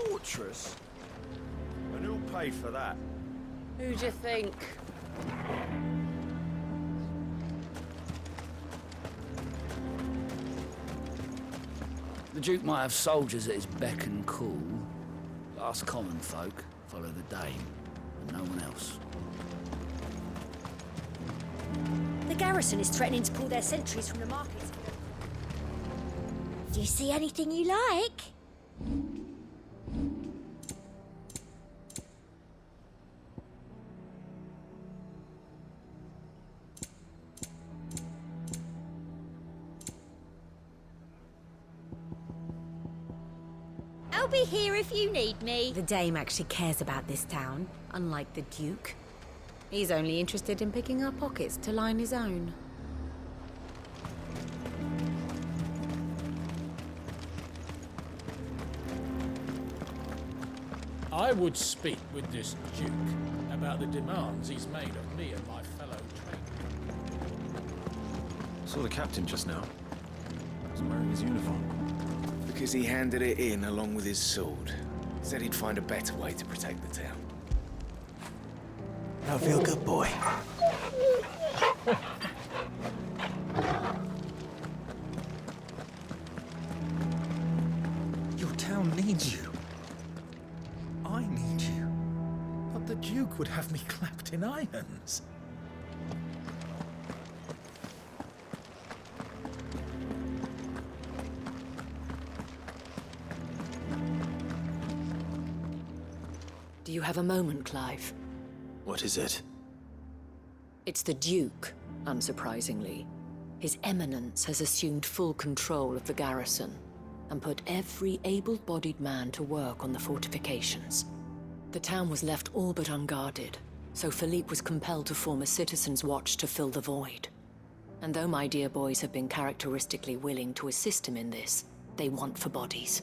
fortress? And who'll pay for that? Who do you think? The Duke might have soldiers at his beck and call. Us common folk follow the Dame, and no one else. The garrison is threatening to pull their sentries from the market. Do you see anything you like? I'll be here if you need me. The Dame actually cares about this town, unlike the Duke. He's only interested in picking our pockets to line his own. I would speak with this Duke about the demands he's made of me and my fellow traders. Saw the captain just now. Wasn't wearing his uniform. Because he handed it in along with his sword. Said he'd find a better way to protect the town. I feel good, boy. Your town needs you. I need you. But the Duke would have me clapped in irons. Do you have a moment, Clive? What is it? It's the Duke, unsurprisingly. His Eminence has assumed full control of the garrison and put every able-bodied man to work on the fortifications. The town was left all but unguarded, so Philippe was compelled to form a citizens' watch to fill the void. And though my dear boys have been characteristically willing to assist him in this, they want for bodies.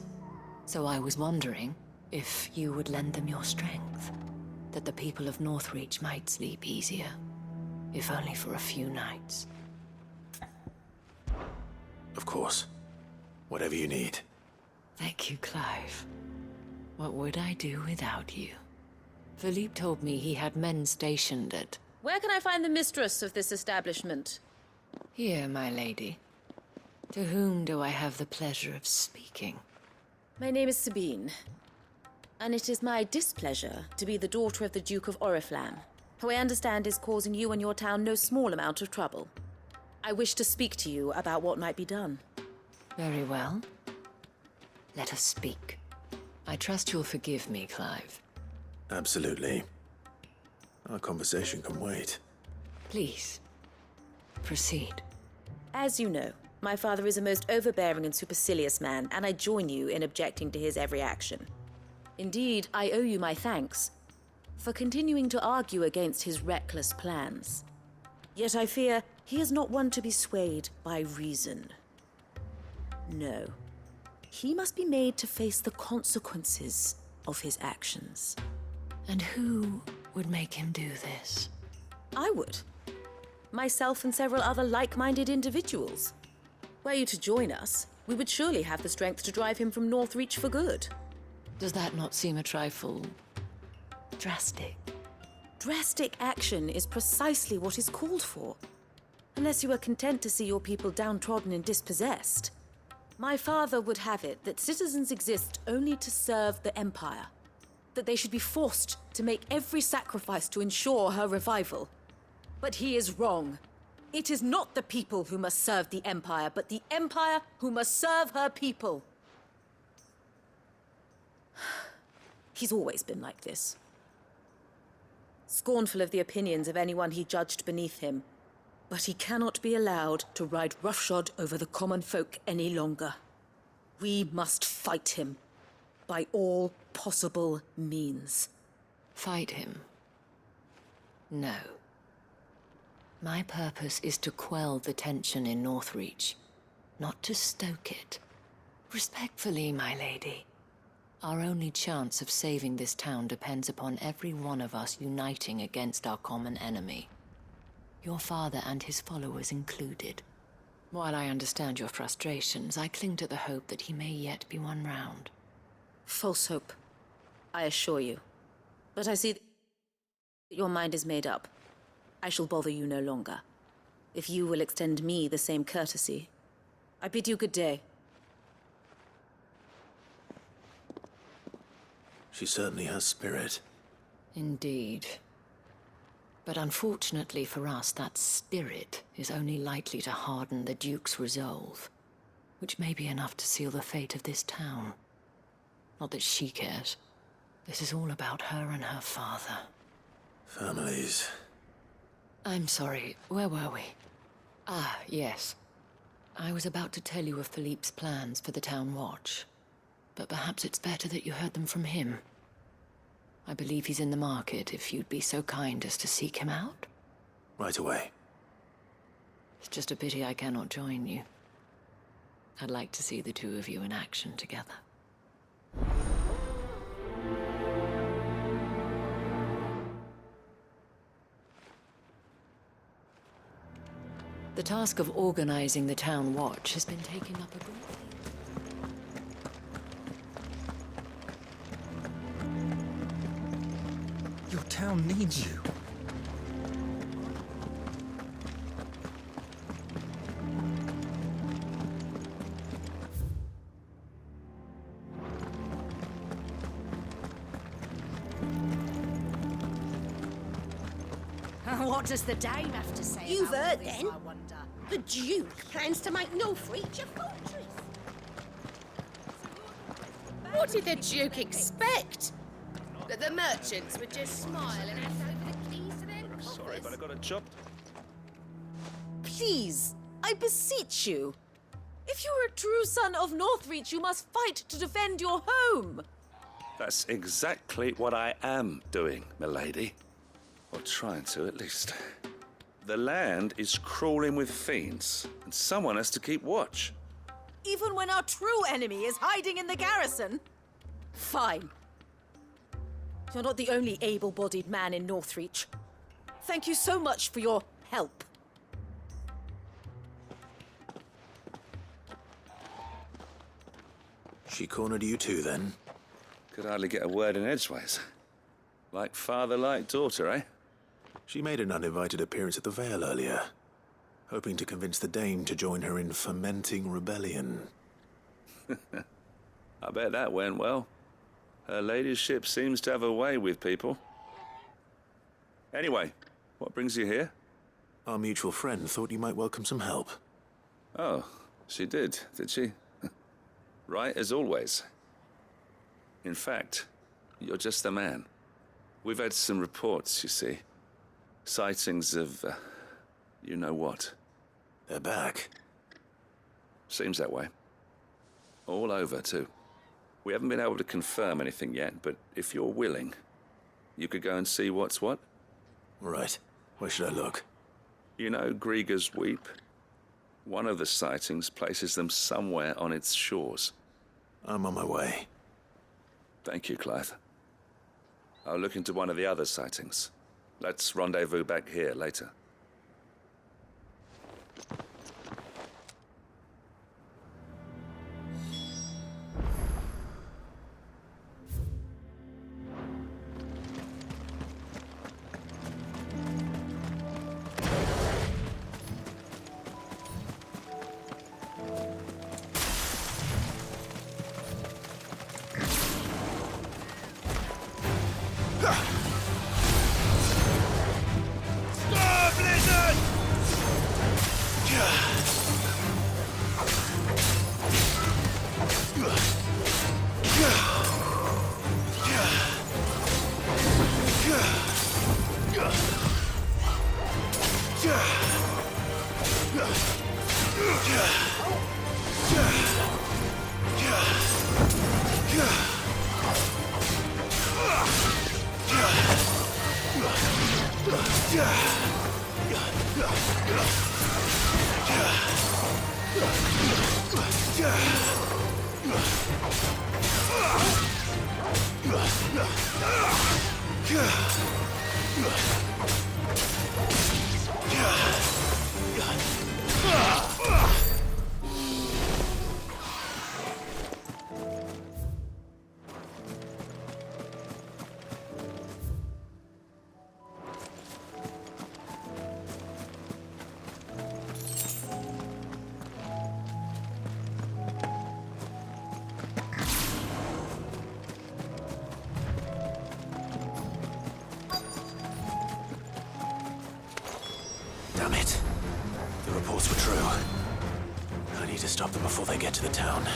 So I was wondering if you would lend them your strength, that the people of Northreach might sleep easier, if only for a few nights. Of course. Whatever you need. Thank you, Clive. What would I do without you? Philippe told me he had men stationed at... Where can I find the mistress of this establishment? Here, my lady. To whom do I have the pleasure of speaking? My name is Sabine, and it is my displeasure to be the daughter of the Duke of Oriflamme, who I understand is causing you and your town no small amount of trouble. I wish to speak to you about what might be done. Very well. Let us speak. I trust you'll forgive me, Clive. Absolutely. Our conversation can wait. Please, proceed. As you know, my father is a most overbearing and supercilious man, and I join you in objecting to his every action. Indeed, I owe you my thanks for continuing to argue against his reckless plans. Yet I fear he is not one to be swayed by reason. No. He must be made to face the consequences of his actions. And who would make him do this? I would. Myself and several other like-minded individuals. Were you to join us, we would surely have the strength to drive him from Northreach for good. Does that not seem a trifle... drastic? Drastic action is precisely what is called for. Unless you are content to see your people downtrodden and dispossessed. My father would have it that citizens exist only to serve the Empire. That they should be forced to make every sacrifice to ensure her revival. But he is wrong. It is not the people who must serve the Empire, but the Empire who must serve her people. He's always been like this. Scornful of the opinions of anyone he judged beneath him. But he cannot be allowed to ride roughshod over the common folk any longer. We must fight him by all possible means. Fight him? No. My purpose is to quell the tension in Northreach, not to stoke it. Respectfully, my lady. Our only chance of saving this town depends upon every one of us uniting against our common enemy. Your father and his followers included. While I understand your frustrations, I cling to the hope that he may yet be won round. False hope. I assure you. But I see that your mind is made up. I shall bother you no longer. If you will extend me the same courtesy, I bid you good day. She certainly has spirit. Indeed. But unfortunately for us, that spirit is only likely to harden the Duke's resolve, which may be enough to seal the fate of this town. Not that she cares. This is all about her and her father. Families. I'm sorry, where were we? Ah, yes. I was about to tell you of Philippe's plans for the town watch, but perhaps it's better that you heard them from him. I believe he's in the market, if you'd be so kind as to seek him out. Right away. It's just a pity I cannot join you. I'd like to see the two of you in action together. The task of organizing the town watch has been taking up a great deal. Your town needs you. What does the Dame have to say You've about all heard, this, then? I wonder? The Duke plans to make Northreach a fortress. What did the Duke expect? That the merchants would just smile and hand over the keys to their coffers? Sorry, but I got a job. Please, I beseech you. If you are a true son of Northreach, you must fight to defend your home. That's exactly what I am doing, milady. Or trying to, at least. The land is crawling with fiends, and someone has to keep watch. Even when our true enemy is hiding in the garrison? Fine. You're not the only able-bodied man in Northreach. Thank you so much for your help. She cornered you too, then? Could hardly get a word in edgeways. Like father, like daughter, eh? She made an uninvited appearance at the Vale earlier, hoping to convince the Dame to join her in fomenting rebellion. I bet that went well. Her ladyship seems to have a way with people. Anyway, what brings you here? Our mutual friend thought you might welcome some help. Oh, she did she? Right as always. In fact, you're just the man. We've had some reports, you see. Sightings of, you know what. They're back. Seems that way. All over, too. We haven't been able to confirm anything yet, but if you're willing, you could go and see what's what. Right. Where should I look? You know Grieger's Weep? One of the sightings places them somewhere on its shores. I'm on my way. Thank you, Clive. I'll look into one of the other sightings. Let's rendezvous back here later. Damn it. The reports were true. I need to stop them before they get to the town.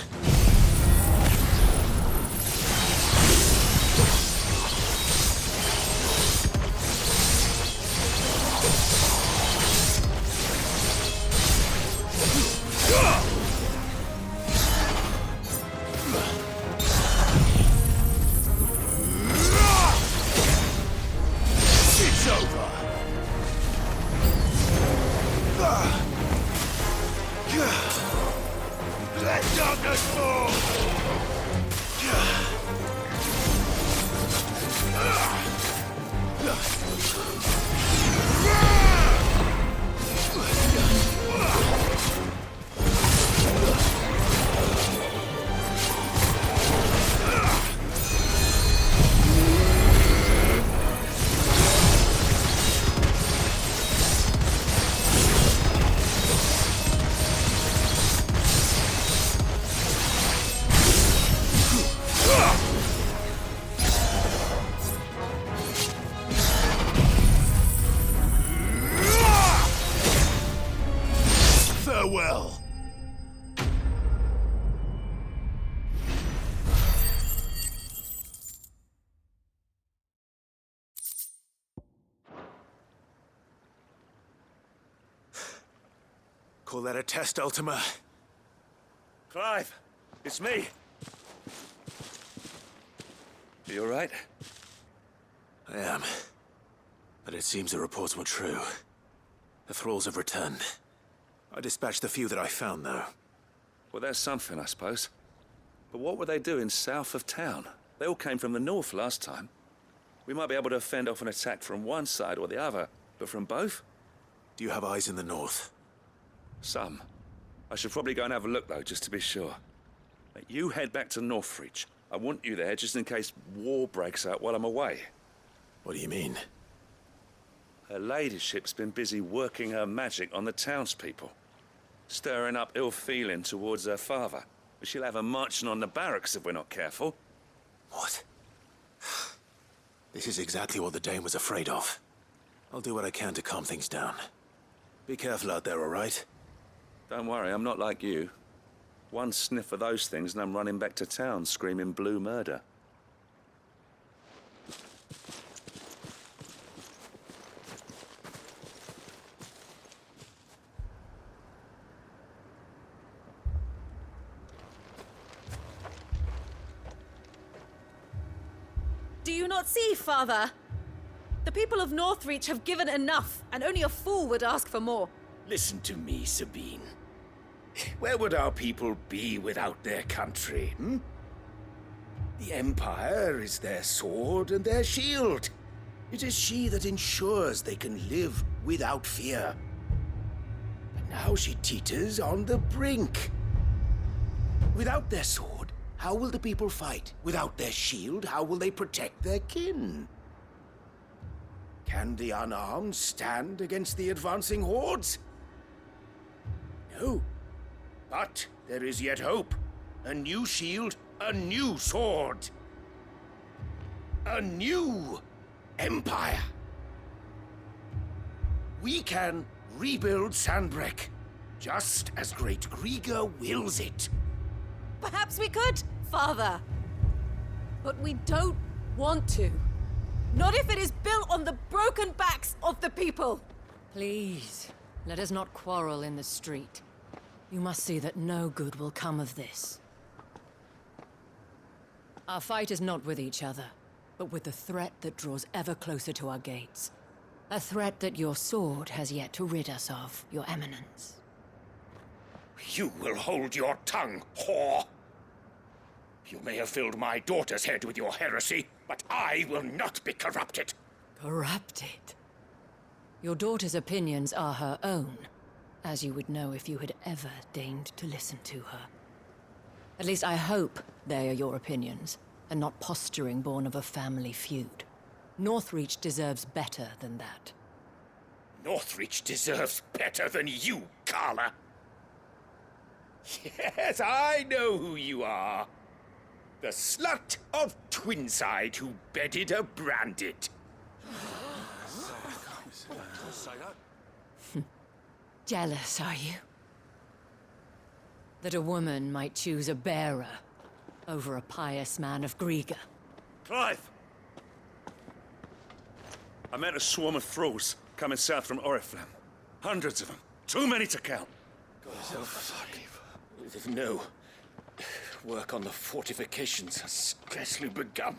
It's over! Let darkness fall! Farewell! Call that a test, Ultima? Clive, it's me. You all right? I am. But it seems the reports were true. The thralls have returned. I dispatched the few that I found, though. Well, that's something, I suppose. But what were they doing south of town? They all came from the north last time. We might be able to fend off an attack from one side or the other, but from both? Do you have eyes in the north? Some. I should probably go and have a look, though, just to be sure. You head back to Northreach. I want you there just in case war breaks out while I'm away. What do you mean? Her ladyship's been busy working her magic on the townspeople, stirring up ill feeling towards her father. But she'll have her marching on the barracks if we're not careful. What? This is exactly what the Dane was afraid of. I'll do what I can to calm things down. Be careful out there, all right? Don't worry, I'm not like you. One sniff of those things and I'm running back to town screaming blue murder. Do you not see, Father? The people of Northreach have given enough, and only a fool would ask for more. Listen to me, Sabine. Where would our people be without their country, hmm? The Empire is their sword and their shield. It is she that ensures they can live without fear. But now she teeters on the brink. Without their sword, how will the people fight? Without their shield, how will they protect their kin? Can the unarmed stand against the advancing hordes? No. But there is yet hope. A new shield, a new sword. A new empire. We can rebuild Sandbreck, just as Great Grieger wills it. Perhaps we could, Father. But we don't want to. Not if it is built on the broken backs of the people. Please, let us not quarrel in the street. You must see that no good will come of this. Our fight is not with each other, but with the threat that draws ever closer to our gates. A threat that your sword has yet to rid us of, Your Eminence. You will hold your tongue, whore! You may have filled my daughter's head with your heresy, but I will not be corrupted. Corrupted? Your daughter's opinions are her own, as you would know if you had ever deigned to listen to her. At least I hope they are your opinions, and not posturing born of a family feud. Northreach deserves better than that. Northreach deserves better than you, Carla. Yes, I know who you are. The slut of Twinside who bedded a Branded. Jealous, are you? That a woman might choose a bearer over a pious man of Griega. Clive! I met a swarm of thralls coming south from Oriflamme. Hundreds of them. Too many to count. No. Work on the fortifications has scarcely begun.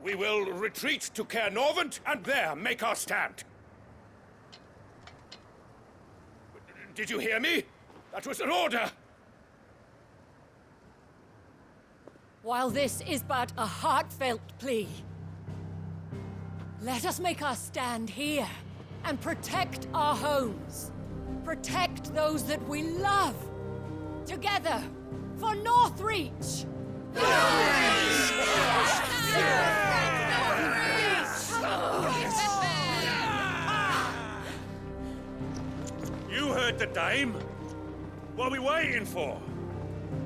We will retreat to Caer Norvent and there make our stand. Did you hear me? That was an order! While this is but a heartfelt plea, let us make our stand here and protect our homes. Protect those that we love. Together, for Northreach! You heard the dame. What are we waiting for?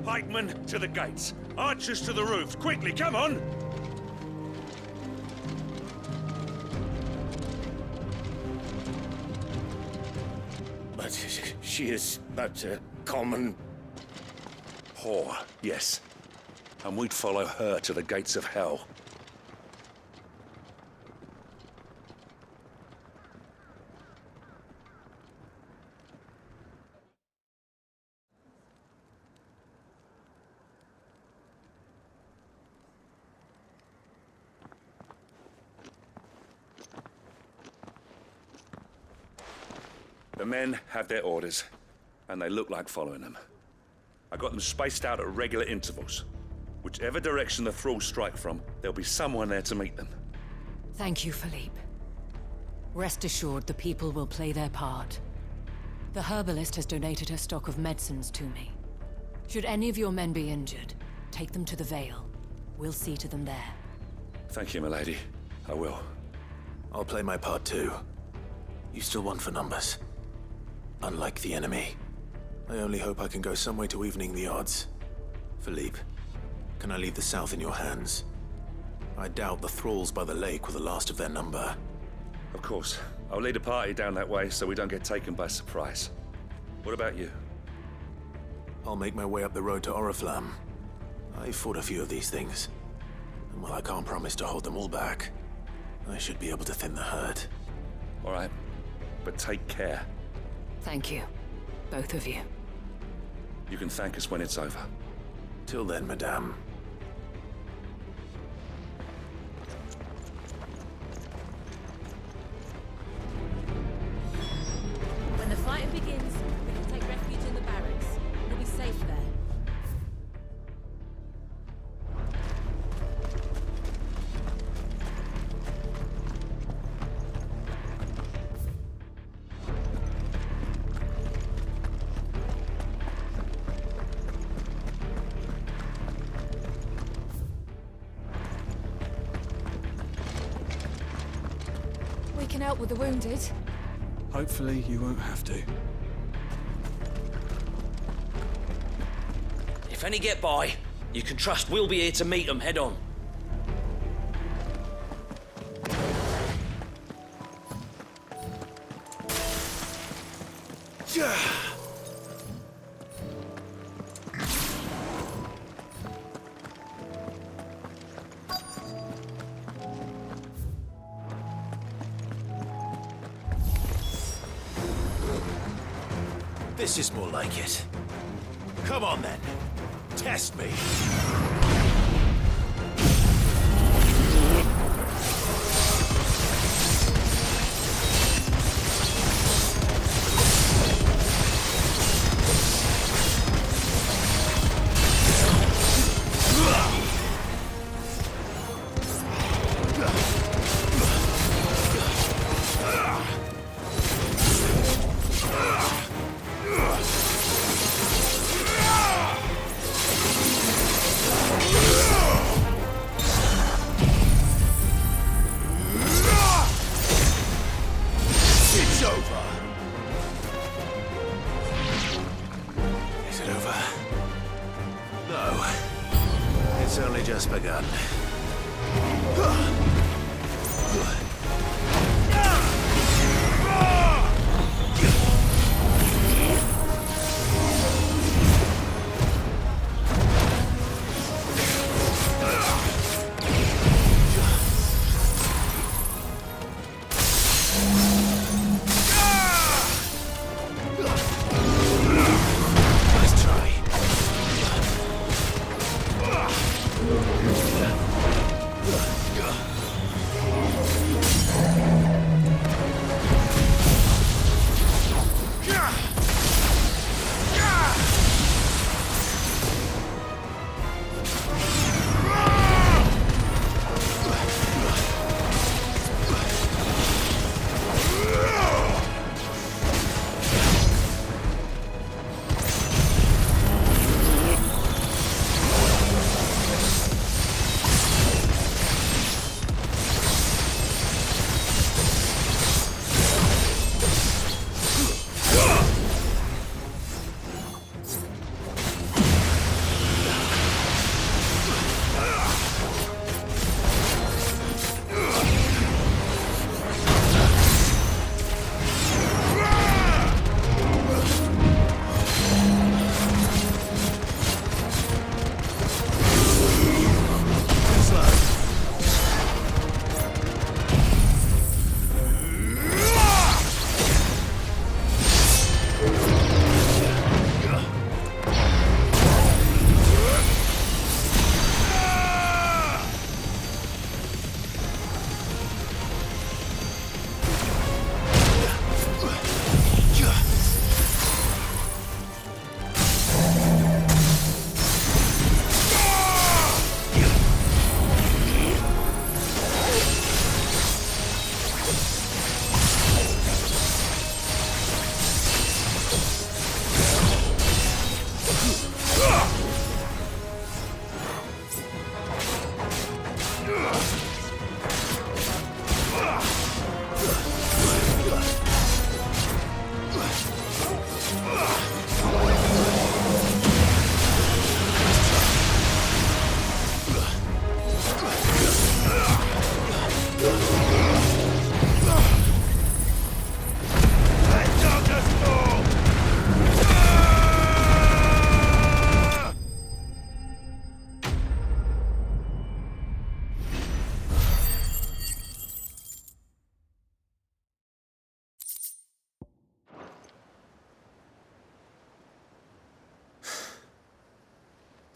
Pikemen to the gates. Archers to the roofs. Quickly, come on! But she is but a common... Whore, yes. And we'd follow her to the gates of hell. The men have their orders, and they look like following them. I got them spaced out at regular intervals. Whichever direction the thralls strike from, there'll be someone there to meet them. Thank you, Philippe. Rest assured the people will play their part. The herbalist has donated her stock of medicines to me. Should any of your men be injured, take them to the Vale. We'll see to them there. Thank you, milady. I will. I'll play my part too. You still want for numbers. Unlike the enemy. I only hope I can go some way to evening the odds. Philippe, can I leave the south in your hands? I doubt the thralls by the lake were the last of their number. Of course. I'll lead a party down that way so we don't get taken by surprise. What about you? I'll make my way up the road to Oriflamme. I fought a few of these things. And while I can't promise to hold them all back, I should be able to thin the herd. All right. But take care. Thank you. Both of you. You can thank us when it's over. Till then, madame. When the fighting begins, we can take refuge in the barracks. We'll be safe there. We can help with the wounded. Hopefully you won't have to. If any get by, you can trust we'll be here to meet them head on. This is more like it. Come on then. Test me.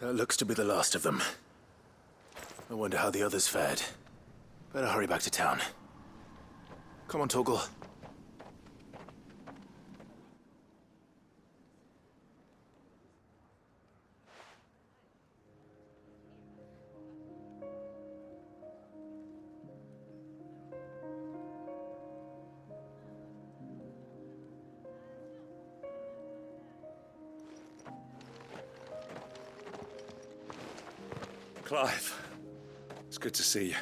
That looks to be the last of them. I wonder how the others fared. Better hurry back to town. Come on, Torgal. Clive, it's good to see you.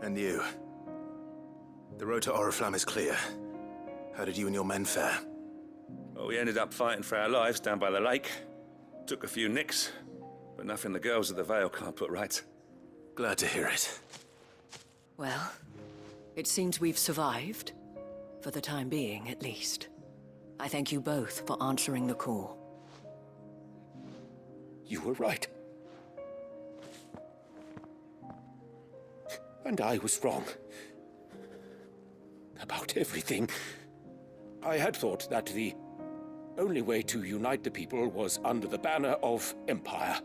And you. The road to Oriflamme is clear. How did you and your men fare? Well, we ended up fighting for our lives down by the lake. Took a few nicks, but nothing the girls of the Vale can't put right. Glad to hear it. Well, it seems we've survived. For the time being, at least. I thank you both for answering the call. You were right. And I was wrong. About everything. I had thought that the only way to unite the people was under the banner of Empire.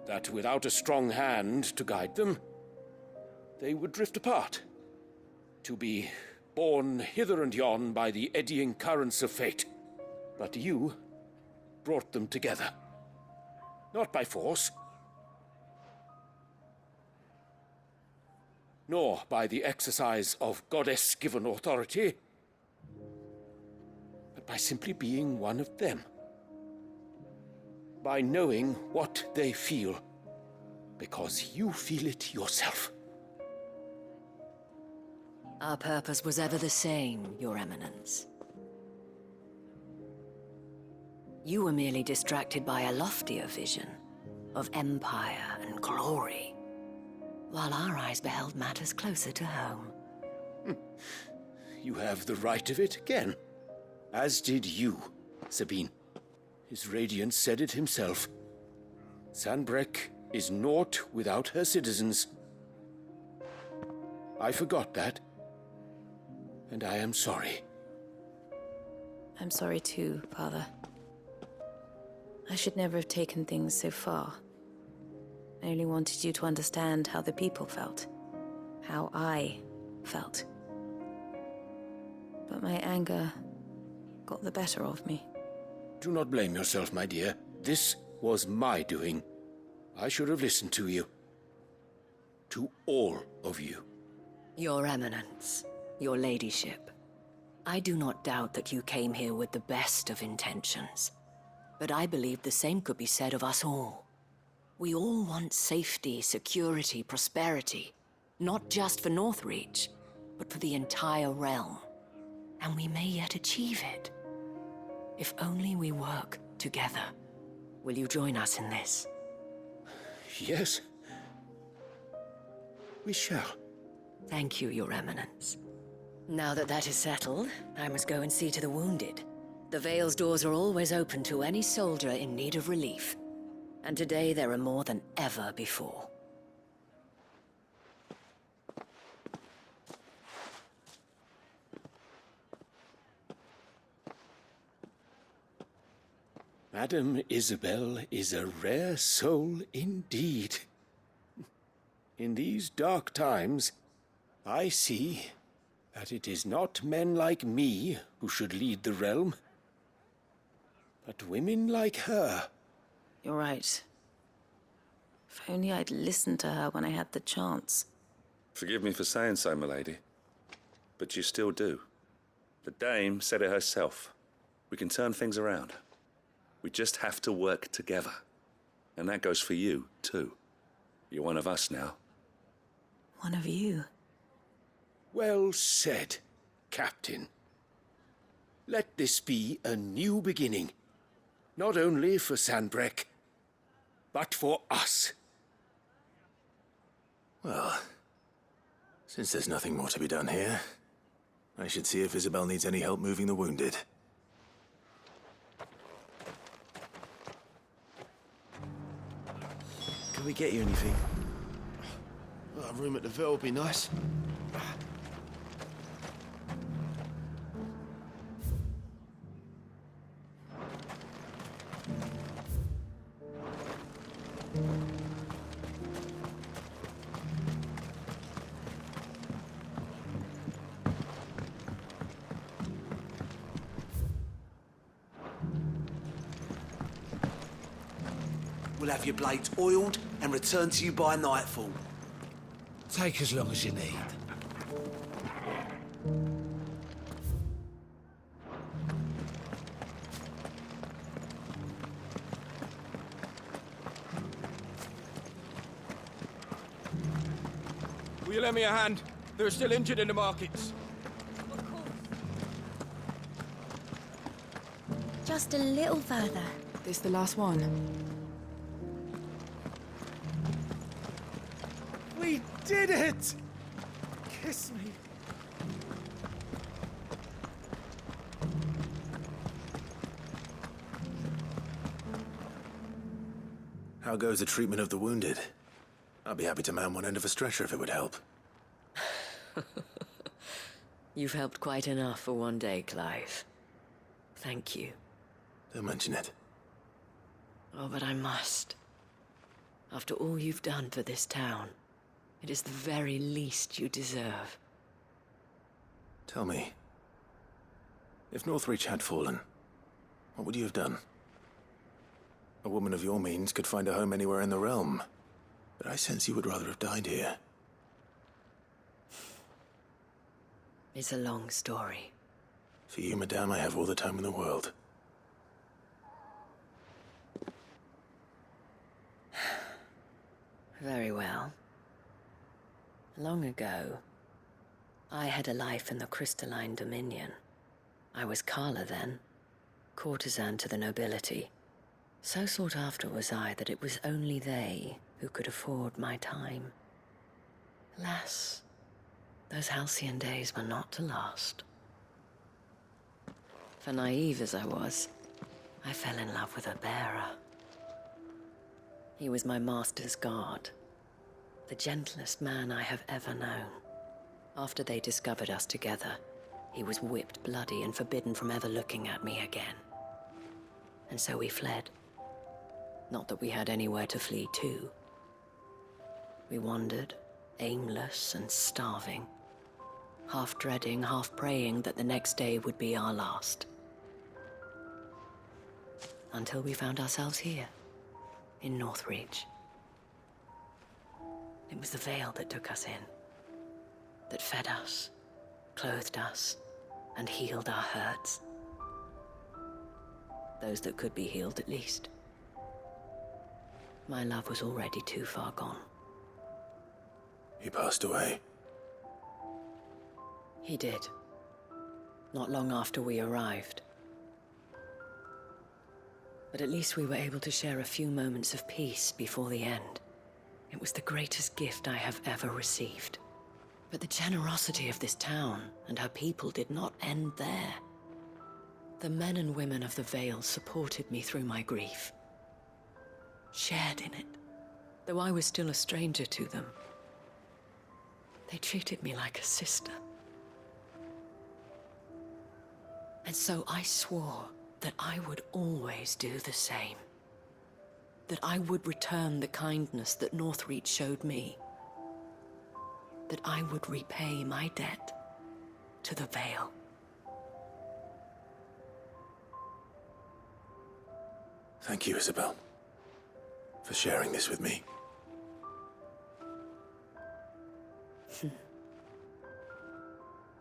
That without a strong hand to guide them, they would drift apart. To be borne hither and yon by the eddying currents of fate. But you brought them together. Not by force, nor by the exercise of goddess-given authority, but by simply being one of them. By knowing what they feel, because you feel it yourself. Our purpose was ever the same, Your Eminence. You were merely distracted by a loftier vision of empire and glory, while our eyes beheld matters closer to home. You have the right of it again. As did you, Sabine. His Radiance said it himself. Sanbreque is naught without her citizens. I forgot that, and I am sorry. I'm sorry too, Father. I should never have taken things so far. I only wanted you to understand how the people felt. How I felt. But my anger got the better of me. Do not blame yourself, my dear. This was my doing. I should have listened to you. To all of you. Your Eminence, your Ladyship, I do not doubt that you came here with the best of intentions. But I believe the same could be said of us all. We all want safety, security, prosperity. Not just for Northreach, but for the entire realm. And we may yet achieve it. If only we work together. Will you join us in this? Yes. We shall. Thank you, Your Eminence. Now that that is settled, I must go and see to the wounded. The Vale's doors are always open to any soldier in need of relief. And today there are more than ever before. Madame Isabel is a rare soul indeed. In these dark times, I see that it is not men like me who should lead the realm, but women like her. You're right. If only I'd listened to her when I had the chance. Forgive me for saying so, milady, but you still do. The Dame said it herself. We can turn things around. We just have to work together. And that goes for you, too. You're one of us now. One of you? Well said, Captain. Let this be a new beginning. Not only for Sanbreque, but for us. Well, since there's nothing more to be done here, I should see if Isabel needs any help moving the wounded. Can we get you anything? A room at the Ville would be nice. We'll have your blades oiled and return to you by nightfall. Take as long as you need. Will you lend me a hand? There are still injured in the markets. Just a little further. This the last one? We did it! Kiss me. How goes the treatment of the wounded? I'd be happy to man one end of a stretcher if it would help. You've helped quite enough for one day, Clive. Thank you. Don't mention it. Oh, but I must. After all you've done for this town, it is the very least you deserve. Tell me, if Northreach had fallen, what would you have done? A woman of your means could find a home anywhere in the realm, but I sense you would rather have died here. It's a long story. For you, madame, I have all the time in the world. Very well. Long ago, I had a life in the Crystalline Dominion. I was Carla then, courtesan to the nobility. So sought after was I that it was only they who could afford my time. Alas, those halcyon days were not to last. For naive as I was, I fell in love with a bearer. He was my master's guard, the gentlest man I have ever known. After they discovered us together, he was whipped bloody and forbidden from ever looking at me again. And so we fled. Not that we had anywhere to flee to. We wandered, aimless and starving, half dreading, half praying that the next day would be our last. Until we found ourselves here, in Northreach. It was the veil that took us in, that fed us, clothed us, and healed our hurts. Those that could be healed, at least. My love was already too far gone. He passed away. He did. Not long after we arrived. But at least we were able to share a few moments of peace before the end. It was the greatest gift I have ever received. But the generosity of this town and her people did not end there. The men and women of the Vale supported me through my grief. Shared in it, though I was still a stranger to them. They treated me like a sister. And so I swore that I would always do the same. That I would return the kindness that Northreach showed me. That I would repay my debt to the Vale. Thank you, Isabel, for sharing this with me.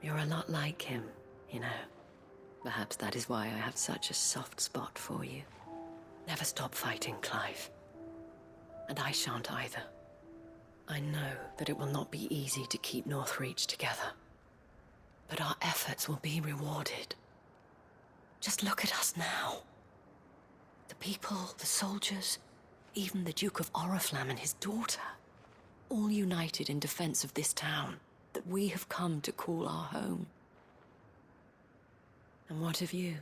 You're a lot like him, you know. Perhaps that is why I have such a soft spot for you. Never stop fighting, Clive. And I shan't either. I know that it will not be easy to keep Northreach together. But our efforts will be rewarded. Just look at us now. The people, the soldiers, even the Duke of Oriflamme and his daughter, all united in defense of this town that we have come to call our home. And what of you?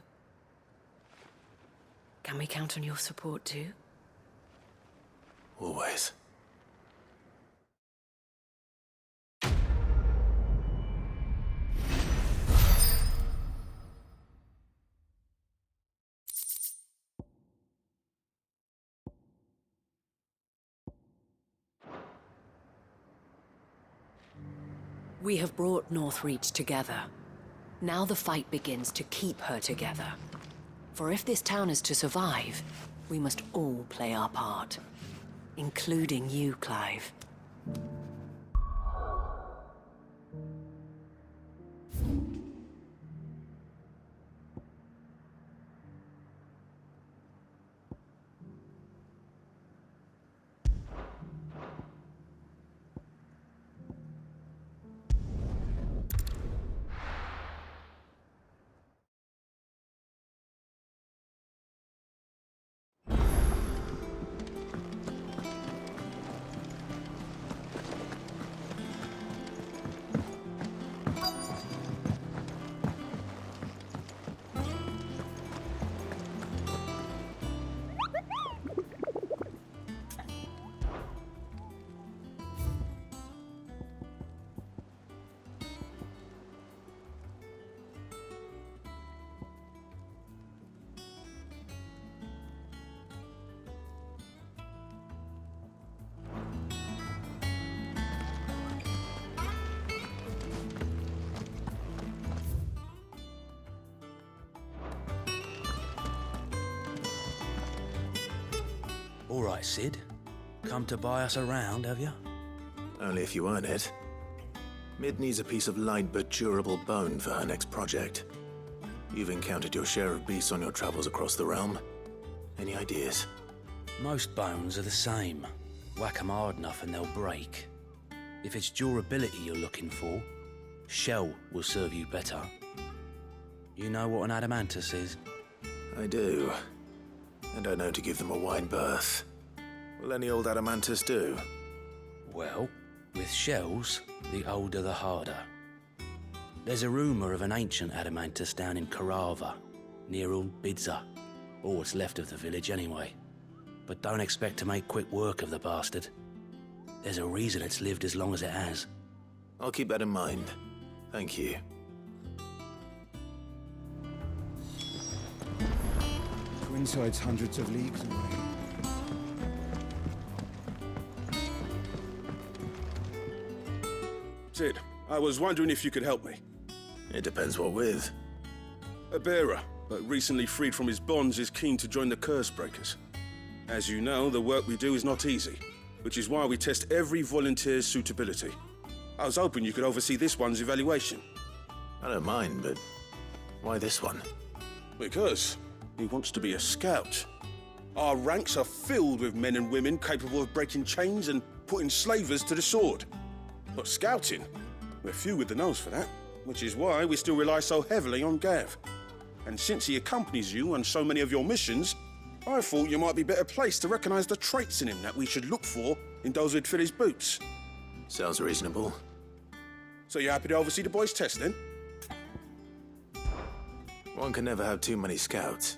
Can we count on your support too? Always. We have brought Northreach together. Now the fight begins to keep her together. For if this town is to survive, We must all play our part, including you, Clive. All right, Sid. Come to buy us around, have you? Only if you earn it. Mid needs a piece of light but durable bone for her next project. You've encountered your share of beasts on your travels across the realm. Any ideas? Most bones are the same. Whack 'em hard enough and they'll break. If it's durability you're looking for, shell will serve you better. You know what an adamantus is? I do. And I know to give them a wide berth. Will any old adamantus do? Well, with shells, the older the harder. There's a rumour of an ancient adamantus down in Karava, near Old Bidza, or what's left of the village anyway. But don't expect to make quick work of the bastard. There's a reason it's lived as long as it has. I'll keep that in mind. Thank you. Twinside's hundreds of leagues away. Sid, I was wondering if you could help me. It depends what with. A bearer, but recently freed from his bonds, is keen to join the Curse Breakers. As you know, the work we do is not easy, which is why we test every volunteer's suitability. I was hoping you could oversee this one's evaluation. I don't mind, but why this one? Because he wants to be a scout. Our ranks are filled with men and women capable of breaking chains and putting slavers to the sword. But scouting, we're few with the nose for that, which is why we still rely so heavily on Gav. And since he accompanies you on so many of your missions, I thought you might be better placed to recognize the traits in him that we should look for in those who'd fill his boots. Sounds reasonable. So you're happy to oversee the boys' test, then? One can never have too many scouts.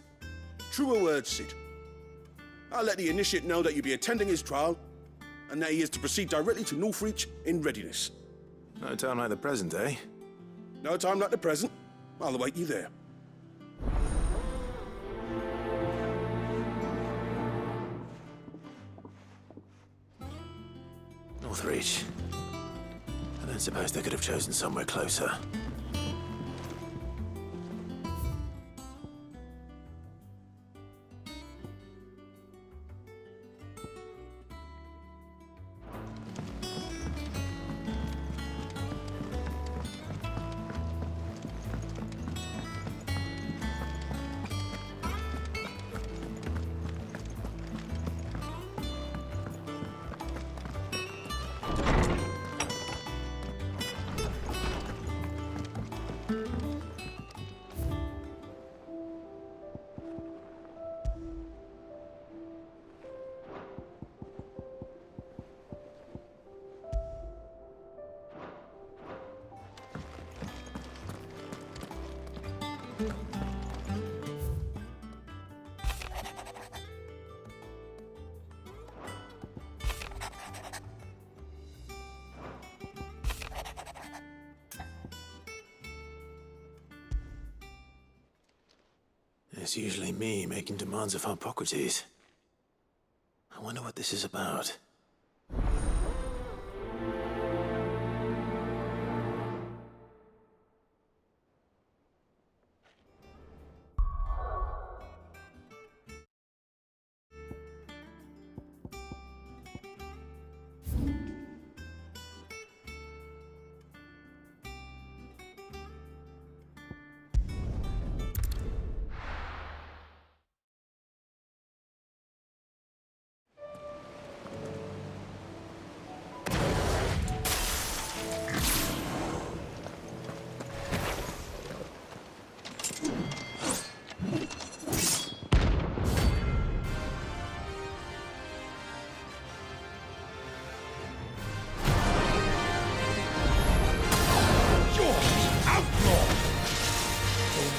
Truer words, Sid. I'll let the initiate know that you'll be attending his trial, and that he is to proceed directly to Northreach in readiness. No time like the present, eh? No time like the present. I'll await you there. Northreach. I don't suppose they could have chosen somewhere closer. It's usually me making demands of Hippocrates. I wonder what this is about.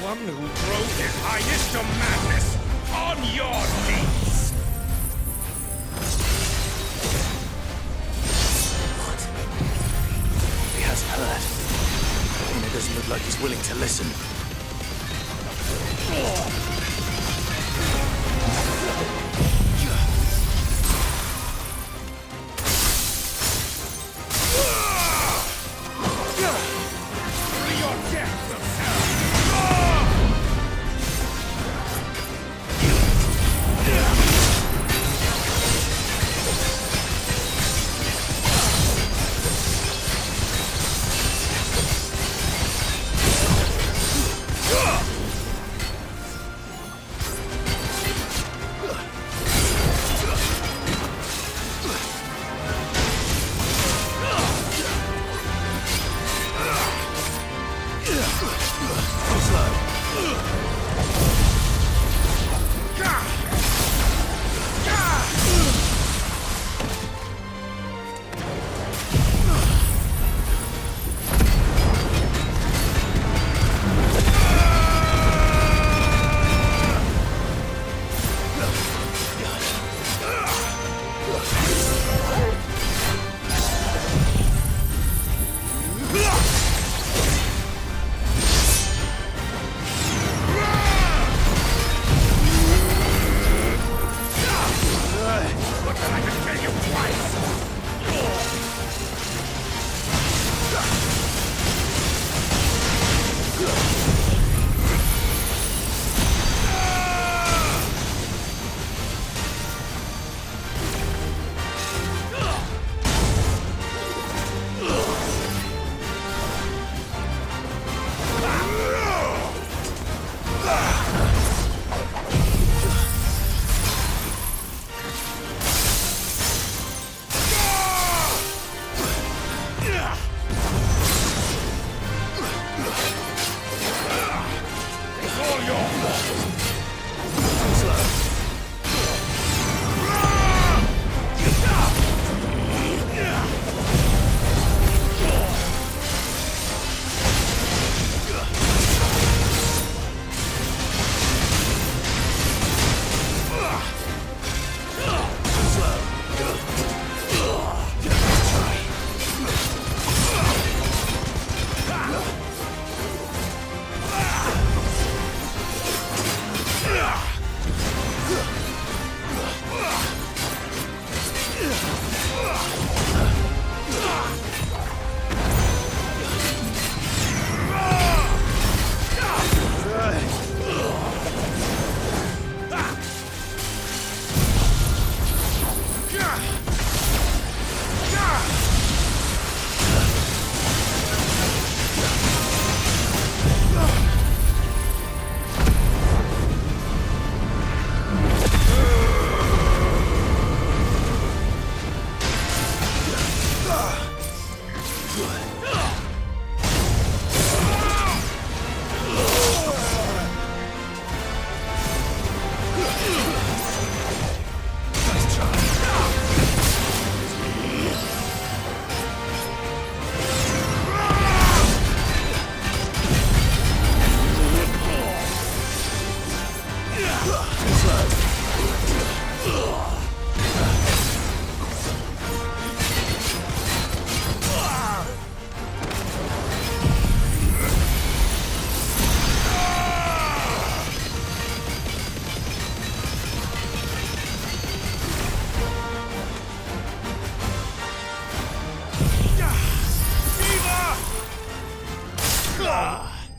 one who drove his highness to madness on your knees! What? He hasn't heard. And it doesn't look like he's willing to listen.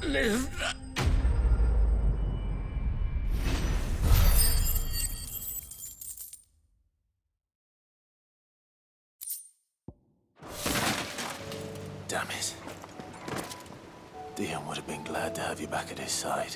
Live! Damn it. Dion would have been glad to have you back at his side.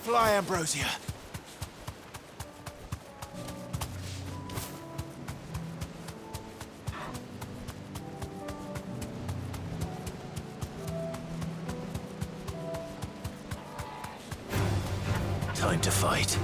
Fly, Ambrosia. to fight.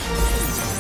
Treason.